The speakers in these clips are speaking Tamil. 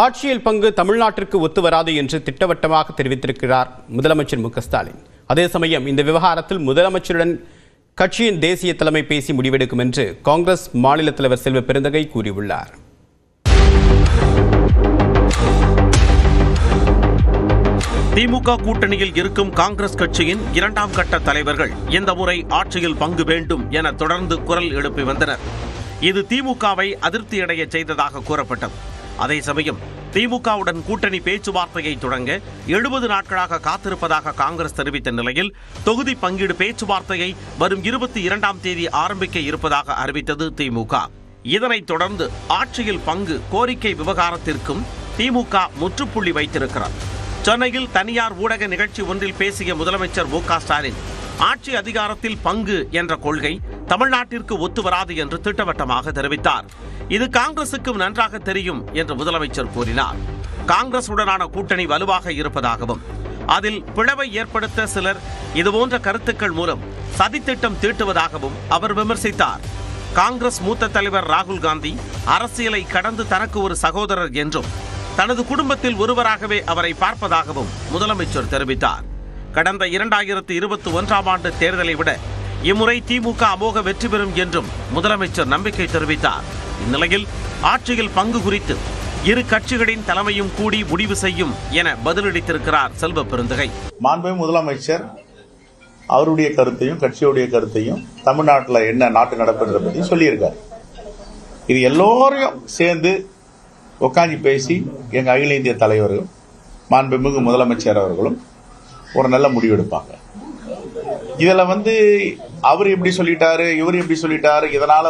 ஆட்சியில் பங்கு தமிழ்நாட்டிற்கு ஒத்து வராது என்று திட்டவட்டமாக தெரிவித்திருக்கிறார் முதலமைச்சர் மு.க.ஸ்டாலின். அதே சமயம் இந்த விவகாரத்தில் முதலமைச்சருடன் கட்சியின் தேசிய தலைமை பேசி முடிவெடுக்கும் என்று காங்கிரஸ் மாநில தலைவர் செல்வ பெருந்தகை கூறியுள்ளார். திமுக கூட்டணியில் இருக்கும் காங்கிரஸ் கட்சியின் இரண்டாம் கட்ட தலைவர்கள் இந்த முறை ஆட்சியில் பங்கு வேண்டும் என தொடர்ந்து குரல் எழுப்பி வந்தனர். இது திமுகவை அதிருப்தியடைய செய்ததாக கூறப்பட்டது. அதே சமயம் திமுகவுடன் கூட்டணி பேச்சுவார்த்தையை தொடங்க 70 நாட்களாக காத்திருப்பதாக காங்கிரஸ் தெரிவித்த நிலையில் தொகுதி பங்கீடு பேச்சுவார்த்தையை வரும் 22ஆம் தேதி ஆரம்பிக்க இருப்பதாக அறிவித்தது திமுக. இதனைத் தொடர்ந்து ஆட்சியில் பங்கு கோரிக்கை விவகாரத்திற்கும் திமுக முற்றுப்புள்ளி வைத்திருக்கிறார். சென்னையில் தனியார் ஊடக நிகழ்ச்சி ஒன்றில் பேசிய முதலமைச்சர் மு.க.ஸ்டாலின் ஆட்சி அதிகாரத்தில் பங்கு என்ற கொள்கை தமிழ்நாட்டிற்கு ஒத்து வராது என்று திட்டவட்டமாக தெரிவித்தார். இது காங்கிரசுக்கும் நன்றாக தெரியும் என்று முதலமைச்சர் கூறினார். காங்கிரசுடனான கூட்டணி வலுவாக இருப்பதாகவும் அதில் பிளவை ஏற்படுத்த சிலர் இதுபோன்ற கருத்துக்கள் மூலம் சதித்திட்டம் தீட்டுவதாகவும் அவர் விமர்சித்தார். காங்கிரஸ் மூத்த தலைவர் ராகுல் காந்தி அரசியலை கடந்து தனக்கு ஒரு சகோதரர் என்றும் தனது குடும்பத்தில் ஒருவராகவே அவரை பார்ப்பதாகவும் முதலமைச்சர் தெரிவித்தார். கடந்த 2021ஆம் ஆண்டு தேர்தலை விட இம்முறை திமுக அமோக வெற்றி பெறும் என்றும் முதலமைச்சர் நம்பிக்கை தெரிவித்தார். இந்நிலையில் ஆட்சியில் பங்கு குறித்து இரு கட்சிகளின் தலைமையும் கூடி முடிவு செய்யும் என பதிலளித்திருக்கிறார் செல்வ பெருந்தகை. மாண்புமிகு முதலமைச்சர் அவருடைய கருத்தையும் கட்சியுடைய கருத்தையும் தமிழ்நாட்டில் என்ன நாட்டு நடப்புன்றதை பற்றி சொல்லியிருக்கார். இது எல்லோரையும் சேர்ந்து உட்காந்து பேசி எங்க அகில இந்திய தலைவர்களும் மாண்புமிகு முதலமைச்சர் அவர்களும் ஒரு நல்ல முடிவு எடுப்பாங்க. இதுல அவர் எப்படி சொல்லிட்டாரு, இவர் எப்படி சொல்லிட்டாரு, இதனால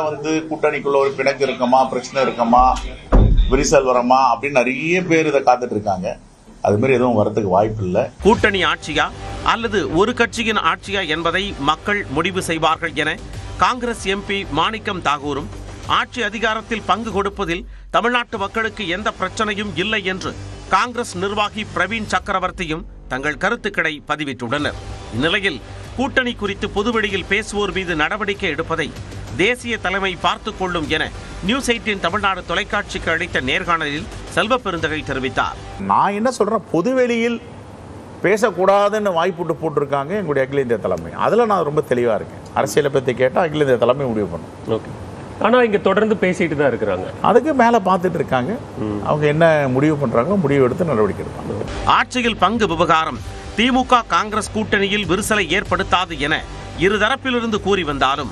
கூட்டணிக்குள்ள ஒரு பிணக்கு இருக்குமா, பிரச்சனை இருக்குமா, விரிசல் வரமா அப்படின்னு நிறைய பேர் இதை காத்துட்டு இருக்காங்க. அது மாதிரி எதுவும் வரதுக்கு வாய்ப்பு இல்லை. கூட்டணி ஆட்சியா அல்லது ஒரு கட்சியின் ஆட்சியா என்பதை மக்கள் முடிவு செய்வார்கள் என காங்கிரஸ் எம்பி மாணிக்கம் தாகூரும் ஆட்சி அதிகாரத்தில் பங்கு கொடுப்பதில் தமிழ்நாட்டு மக்களுக்கு எந்த பிரச்சனையும் இல்லை என்று காங்கிரஸ் நிர்வாகி பிரவீன் சக்கரவர்த்தியும் தங்கள் கருத்துக்களை பதிவிட்டுள்ளனர். இந்நிலையில் கூட்டணி குறித்து பொதுவெளியில் பேசுவோர் மீது நடவடிக்கை எடுப்பதை தேசிய தலைமை பார்த்துக் கொள்ளும் என நியூஸ் 18 தமிழ்நாடு தொலைக்காட்சிக்கு அளித்த நேர்காணலில் செல்வ பெருந்தகை தெரிவித்தார். நான் என்ன சொல்றேன், பொதுவெளியில் பேசக்கூடாதுன்னு வாய்ப்புட்டு போட்டிருக்காங்க எங்களுடைய அகில இந்திய தலைமை. அதில் நான் ரொம்ப தெளிவாக இருக்கேன். அரசியலை பற்றி கேட்டால் அகில இந்திய தலைமை முடிவு பண்ணும். ஓகே, ஆனால் இங்கே தொடர்ந்து பேசிட்டு தான் இருக்கிறாங்க. அதுக்கு மேலே பார்த்துட்டு இருக்காங்க. அவங்க என்ன முடிவு பண்ணுறாங்களோ முடிவு எடுத்து நடவடிக்கை எடுப்பாங்க. ஆட்சியில் பங்கு விவகாரம் திமுக காங்கிரஸ் கூட்டணியில் விரிசலை ஏற்படுத்தாது என இருதரப்பிலிருந்து கூறி வந்தாலும்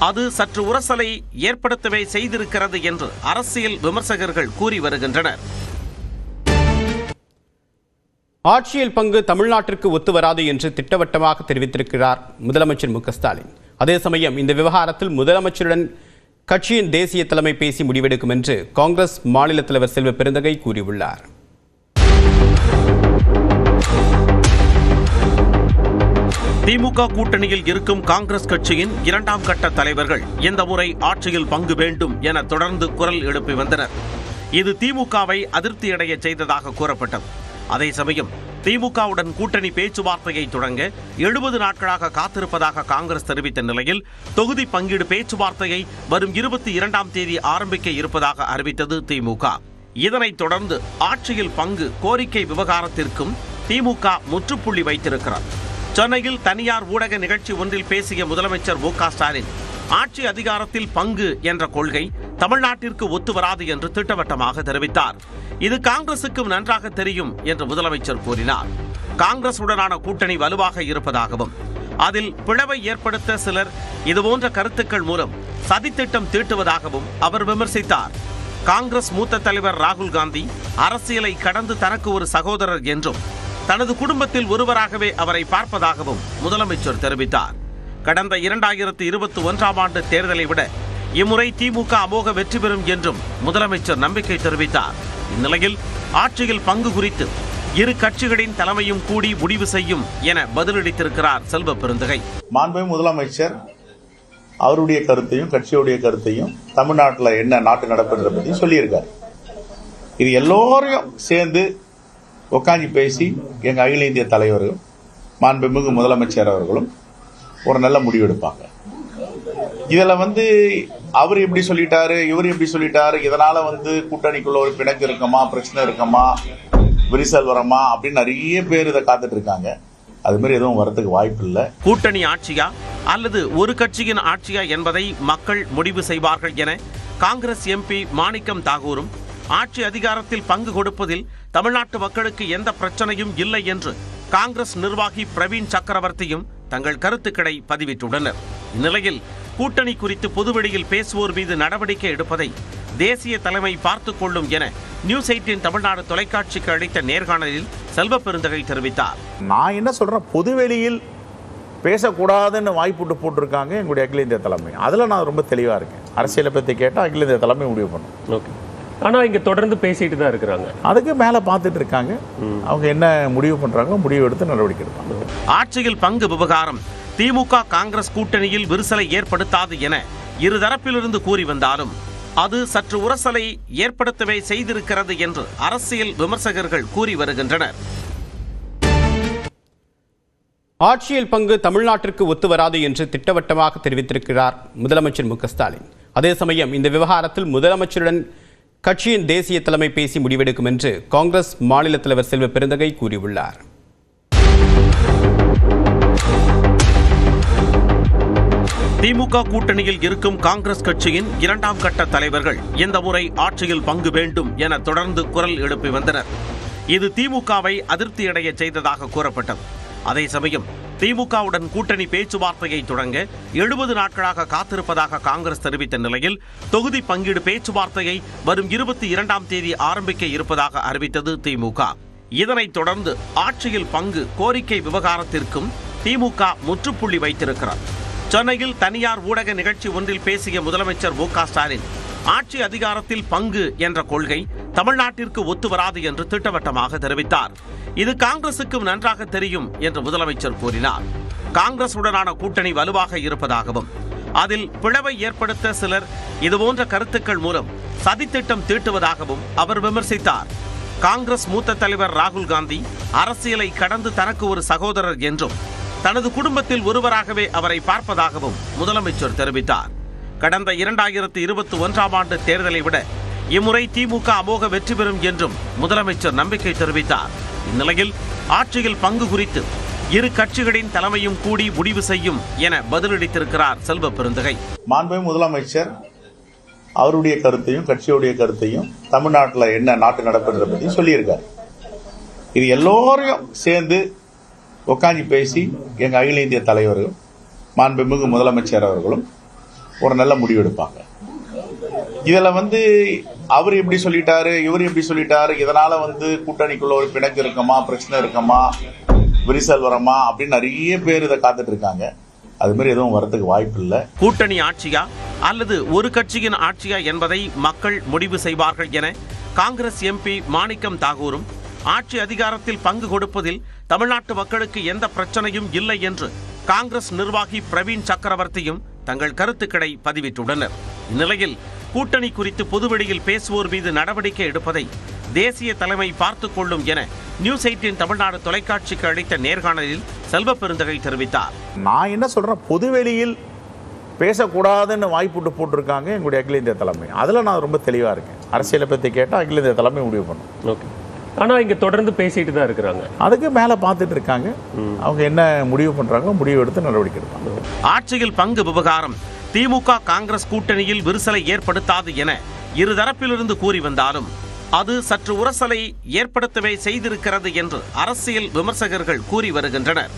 அது சற்று உரசலை ஏற்படுத்தவே செய்திருக்கிறது என்று அரசியல் விமர்சகர்கள் கூறி வருகின்றனர். ஆட்சியில் பங்கு தமிழ்நாட்டிற்கு ஒத்து வராது என்று திட்டவட்டமாக தெரிவித்திருக்கிறார் முதலமைச்சர் மு.க.ஸ்டாலின். அதே சமயம் இந்த விவகாரத்தில் முதலமைச்சருடன் கட்சியின் தேசிய தலைமை பேசி முடிவெடுக்கும் என்று காங்கிரஸ் மாநில தலைவர் செல்வ பெருந்தகை கூறியுள்ளார். திமுக கூட்டணியில் இருக்கும் காங்கிரஸ் கட்சியின் இரண்டாம் கட்ட தலைவர்கள் இந்த முறை ஆட்சியில் பங்கு வேண்டும் என தொடர்ந்து குரல் எழுப்பி வந்தனர். இது திமுகவை அதிருப்தியடைய செய்ததாக கூறப்பட்டது. அதே சமயம் திமுகவுடன் கூட்டணி பேச்சுவார்த்தையை தொடங்க 70 நாட்களாக காத்திருப்பதாக காங்கிரஸ் தெரிவித்த நிலையில் தொகுதி பங்கீடு பேச்சுவார்த்தையை வரும் 22ஆம் தேதி ஆரம்பிக்க இருப்பதாக அறிவித்தது திமுக. இதனைத் தொடர்ந்து ஆட்சியில் பங்கு கோரிக்கை விவகாரத்திற்கும் திமுக முற்றுப்புள்ளி வைத்திருக்கிறார். சென்னையில் தனியார் ஊடக நிகழ்ச்சி ஒன்றில் பேசிய முதலமைச்சர் மு.க.ஸ்டாலின் ஆட்சி அதிகாரத்தில் பங்கு என்ற கொள்கை தமிழ்நாட்டிற்கு ஒத்து வராது என்று திட்டவட்டமாக தெரிவித்தார். இது காங்கிரசுக்கும் நன்றாக தெரியும் என்று முதலமைச்சர் கூறினார். காங்கிரசுடனான கூட்டணி வலுவாக இருப்பதாகவும் அதில் பிளவை ஏற்படுத்த சிலர் இதுபோன்ற கருத்துக்கள் மூலம் சதித்திட்டம் தீட்டுவதாகவும் அவர் விமர்சித்தார். காங்கிரஸ் மூத்த தலைவர் ராகுல் காந்தி அரசியலை கடந்து தனக்கு ஒரு சகோதரர் என்றும் தனது குடும்பத்தில் ஒருவராகவே அவரை பார்ப்பதாகவும் முதலமைச்சர் தெரிவித்தார். கடந்த 2021ஆம் ஆண்டு தேர்தலை விட இம்முறை திமுக அமோக வெற்றி பெறும் என்றும் முதலமைச்சர் நம்பிக்கை தெரிவித்தார். இந்நிலையில் ஆட்சியில் பங்கு குறித்து இரு கட்சிகளின் தலைமையும் கூடி முடிவு செய்யும் என பதிலளித்திருக்கிறார் செல்வ பெருந்தகை. மாண்புமிகு முதலமைச்சர் அவருடைய கருத்தையும் கட்சியுடைய கருத்தையும் தமிழ்நாட்டில் என்ன நாட்டு நடப்புன்றதை பற்றி சொல்லியிருக்கார். இது எல்லோரையும் சேர்ந்து உட்காந்து பேசி எங்க அகில இந்திய தலைவர்களும் மாண்புமிகு முதலமைச்சர் அவர்களும் ஒரு நல்ல முடிவு எடுப்பாங்க. இதில் வந்து அவர் எப்படி சொல்லிட்டாரு, இவர் எப்படி சொல்லிட்டாரு, இதனால வந்து கூட்டணிக்குள்ள ஒரு பிணக்கு இருக்குமா, பிரச்சனை இருக்குமா, விரிசல் வரமா அப்படின்னு நிறைய பேர் இதை காத்துட்டு இருக்காங்க. அது மாதிரி எதுவும் வரதுக்கு வாய்ப்பு இல்லை. கூட்டணி ஆட்சியா அல்லது ஒரு கட்சியின் ஆட்சியா என்பதை மக்கள் முடிவு செய்வார்கள் என காங்கிரஸ் எம்பி மாணிக்கம் தாகூரும், ஆட்சி அதிகாரத்தில் பங்கு கொடுப்பதில் தமிழ்நாட்டு மக்களுக்கு எந்த பிரச்சனையும் இல்லை என்று காங்கிரஸ் நிர்வாகி பிரவீன் சக்கரவர்த்தியும் தங்கள் கருத்துக்களை பதிவிட்டுள்ளனர். இந்நிலையில் கூட்டணி குறித்து பொதுவெளியில் பேசுவோர் மீது நடவடிக்கை எடுப்பதை தேசிய தலைமை பார்த்துக் கொள்ளும் என நியூஸ் 18 தமிழ்நாடு தொலைக்காட்சிக்கு அளித்த நேர்காணலில் செல்வ பெருந்தகை தெரிவித்தார். நான் என்ன சொல்றேன், பொதுவெளியில் பேசக்கூடாதுன்னு வாய்ப்புட்டு போட்டிருக்காங்க எங்களுடைய அகில இந்திய தலைமை. அதில் நான் ரொம்ப தெளிவாக இருக்கேன். அரசியலை பற்றி கேட்டால் அகில இந்திய தலைமை முடிவு பண்ணும். ஓகே. ஆனால் இங்கே தொடர்ந்து பேசிட்டு தான் இருக்கிறாங்க. அதுக்கு மேலே பார்த்துட்டு இருக்காங்க. அவங்க என்ன முடிவு பண்ணுறாங்களோ முடிவு எடுத்து நடவடிக்கை எடுப்பாங்க. ஆட்சியில் பங்கு விவகாரம் திமுக காங்கிரஸ் கூட்டணியில் விரிசலை ஏற்படுத்தாது என இருதரப்பிலிருந்து கூறி வந்தாலும் அது சற்று உரசலை ஏற்படுத்தவே செய்திருக்கிறது என்று அரசியல் விமர்சகர்கள் கூறி வருகின்றனர். ஆட்சியில் பங்கு தமிழ்நாட்டிற்கு ஒத்து வராது என்று திட்டவட்டமாக தெரிவித்திருக்கிறார் முதலமைச்சர் மு.க.ஸ்டாலின். அதே சமயம் இந்த விவகாரத்தில் முதலமைச்சருடன் கட்சியின் தேசிய தலைமை பேசி முடிவெடுக்கும் என்று காங்கிரஸ் மாநில தலைவர் செல்வ பெருந்தகை கூறியுள்ளார். திமுக கூட்டணியில் இருக்கும் காங்கிரஸ் கட்சியின் 2ஆம் கட்ட தலைவர்கள் இந்த முறை ஆட்சியில் பங்கு வேண்டும் என தொடர்ந்து குரல் எழுப்பி வந்தனர். இது திமுகவை அதிருப்தியடைய செய்ததாக கூறப்பட்டது. அதே சமயம் திமுகவுடன் கூட்டணி பேச்சுவார்த்தையை தொடங்க 70 நாட்களாக காத்திருப்பதாக காங்கிரஸ் தெரிவித்த நிலையில் தொகுதி பங்கீடு பேச்சுவார்த்தையை வரும் 22ஆம் தேதி ஆரம்பிக்க இருப்பதாக அறிவித்தது திமுக. இதனைத் தொடர்ந்து ஆட்சியில் பங்கு கோரிக்கை விவகாரத்திற்கும் திமுக முற்றுப்புள்ளி வைத்திருக்கிறார். சென்னையில் தனியார் ஊடக நிகழ்ச்சி ஒன்றில் பேசிய முதலமைச்சர் மு.க.ஸ்டாலின், ஆட்சி அதிகாரத்தில் பங்கு என்ற கொள்கை தமிழ்நாட்டிற்கு ஒத்து வராது என்று திட்டவட்டமாக தெரிவித்தார். இது காங்கிரசுக்கும் நன்றாக தெரியும் என்று முதலமைச்சர் கூறினார். காங்கிரசுடனான கூட்டணி வலுவாக இருப்பதாகவும் அதில் பிளவை ஏற்படுத்த சிலர் இதுபோன்ற கருத்துக்கள் மூலம் சதித்திட்டம் தீட்டுவதாகவும் அவர் விமர்சித்தார். காங்கிரஸ் மூத்த தலைவர் ராகுல் காந்தி அரசியலை கடந்து தனக்கு ஒரு சகோதரர் என்றும் தனது குடும்பத்தில் ஒருவராகவே அவரை பார்ப்பதாகவும் முதலமைச்சர் தெரிவித்தார். கடந்த 2021ஆம் ஆண்டு தேர்தலை விட இம்முறை திமுக அமோக வெற்றி பெறும் என்றும் முதலமைச்சர் நம்பிக்கை தெரிவித்தார். இந்நிலையில் ஆட்சியில் பங்கு குறித்து இரு கட்சிகளின் தலைமையும் கூடி முடிவு செய்யும் என பதிலளித்திருக்கிறார் செல்வ பெருந்தகை. மாண்புமிகு முதலமைச்சர் அவருடைய கருத்தையும் கட்சியுடைய கருத்தையும் தமிழ்நாட்டில் என்ன நாட்டு நடப்புன்றதை பற்றி சொல்லியிருக்கார். இது எல்லோரையும் சேர்ந்து உட்காந்து பேசி எங்கள் அகில இந்திய தலைவர்களும் மாண்புமிகு முதலமைச்சர் அவர்களும் ஒரு நல்ல முடிவு எடுப்பாங்க. இதில் வந்து அவர் எப்படி சொல்லிட்டாரு, இவர் எப்படி சொல்லிட்டாரு, இதனால வந்து கூட்டணிக்குள்ள ஒரு பிணக்கு இருக்குமா, பிரச்சனை இருக்குமா, விரிசல் வரமா அப்படின்னு நிறைய பேர் இதை காத்துட்டு இருக்காங்க. அது மாதிரி எதுவும் வரதுக்கு வாய்ப்பு இல்லை. கூட்டணி ஆட்சியா அல்லது ஒரு கட்சியின் ஆட்சியா என்பதை மக்கள் முடிவு செய்வார்கள் என காங்கிரஸ் எம்பி மாணிக்கம் தாகூரும், ஆட்சி அதிகாரத்தில் பங்கு கொடுப்பதில் தமிழ்நாட்டு மக்களுக்கு எந்த பிரச்சனையும் இல்லை என்று காங்கிரஸ் நிர்வாகி பிரவீன் சக்கரவர்த்தியும் தங்கள் கருத்துக்களை பதிவிட்டுள்ளனர். இந்நிலையில் கூட்டணி குறித்து பொதுவெளியில் பேசுவோர் மீது நடவடிக்கை எடுப்பதை தேசிய தலைமை பார்த்துக் கொள்ளும் என நியூஸ் 18 தமிழ்நாடு தொலைக்காட்சிக்கு அளித்த நேர்காணலில் செல்வ பெருந்தகை தெரிவித்தார். நான் என்ன சொல்றேன், பொதுவெளியில் பேசக்கூடாதுன்னு வாய்ப்புட்டு போட்டிருக்காங்க எங்களுடைய அகில இந்திய தலைமை. அதில் நான் ரொம்ப தெளிவாக இருக்கேன். அரசியலை பற்றி கேட்டால் அகில இந்திய தலைமை முடிவு பண்ணும். ஓகே. ஆனால் இங்கே தொடர்ந்து பேசிட்டு தான் இருக்கிறாங்க. அதுக்கு மேலே பார்த்துட்டு இருக்காங்க. அவங்க என்ன முடிவு பண்ணுறாங்களோ முடிவு எடுத்து நடவடிக்கை எடுப்பாங்க. ஆட்சியில் பங்கு விவகாரம் திமுக காங்கிரஸ் கூட்டணியில் விரிசலை ஏற்படுத்தாது என இருதரப்பிலிருந்து கூறி வந்தாலும் அது சற்று உரசலை ஏற்படுத்தவே செய்திருக்கிறது என்று அரசியல் விமர்சகர்கள் கூறி வருகின்றனர்.